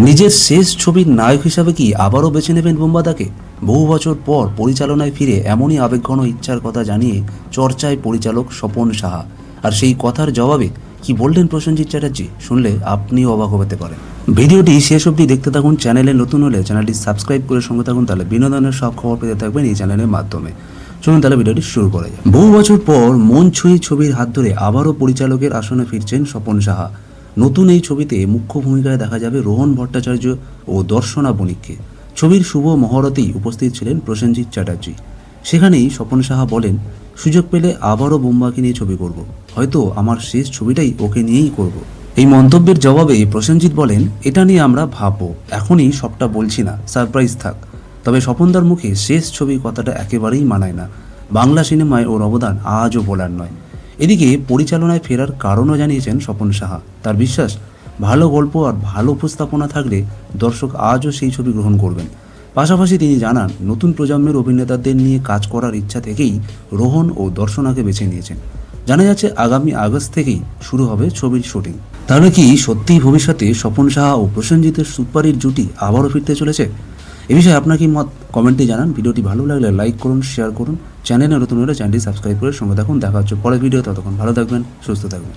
নিজের শেষ ছবির নায়ক হিসাবে কি আবারও বেছে নেবেন বুম্বাদাকে? বহু বছর পর পরিচালনায় ফিরে এমনই আবেগঘন ইচ্ছার কথা জানিয়ে চর্চায় পরিচালক স্বপন সাহা। আর সেই কথার জবাবে কি বললেন প্রসেনজিৎ চ্যাটার্জি, শুনলে আপনিও অবাক হতে পারেন। ভিডিওটি শেষ অবধি দেখতে থাকুন। চ্যানেলে নতুন হলে চ্যানেলটি সাবস্ক্রাইব করে সঙ্গে থাকুন, তাহলে বিনোদনের সব খবর পেতে থাকবেন এই চ্যানেলের মাধ্যমে। চলুন তাহলে ভিডিওটি শুরু করা যায়। বহু বছর পর মন ছুঁয়ে ছবির হাত ধরে আবারও পরিচালকের আসনে ফিরছেন স্বপন সাহা। নতুন এই ছবিতে মুখ্য ভূমিকায় দেখা যাবে রোহন ভট্টাচার্য ও দর্শনা বণিককে। ছবির শুভ মহরতেই উপস্থিত ছিলেন প্রসেনজিৎ চ্যাটার্জি। সেখানেই স্বপন সাহা বলেন, সুযোগ পেলে আবারও বুম্বাকে নিয়ে ছবি করব, হয়তো আমার শেষ ছবিটাই ওকে নিয়েই করব। এই মন্তব্যের জবাবে প্রসেনজিৎ বলেন, এটা নিয়ে আমরা ভাববো, এখনই সবটা বলছি না, সারপ্রাইজ থাক। তবে স্বপনদার মুখে শেষ ছবি কথাটা একেবারেই মানায় না। বাংলা সিনেমায় ওর অবদান আজও বলার নয়। এদিকে পরিচালনায় ফেরার কারণও জানিয়েছেন স্বপন সাহা। তার বিশ্বাস, ভালো গল্প আর ভালো উপস্থাপনা থাকলে দর্শক আজও সেই ছবি গ্রহণ করবেন। পাশাপাশি তিনি জানান, নতুন প্রজন্মের অভিনেতাদের নিয়ে কাজ করার ইচ্ছা থেকেই রোহন ও দর্শনাকে বেছে নিয়েছেন। জানা যাচ্ছে আগামী আগস্ট থেকেই শুরু হবে ছবির শুটিং। তাহলে কি সত্যিই ভবিষ্যতে স্বপন সাহা ও প্রসেনজিতের সুপারহিট জুটি আবারও ফিরতে চলেছে? এ বিষয়ে আপনার কি মত, কমেন্টে জানান। ভিডিওটি ভালো লাগলে লাইক করুন, শেয়ার করুন। চ্যানেলে নতুন হলে চ্যানেলটি সাবস্ক্রাইব করে সঙ্গে থাকুন। দেখা হচ্ছে পরের ভিডিও। ততক্ষণ ভালো থাকবেন, সুস্থ থাকবেন।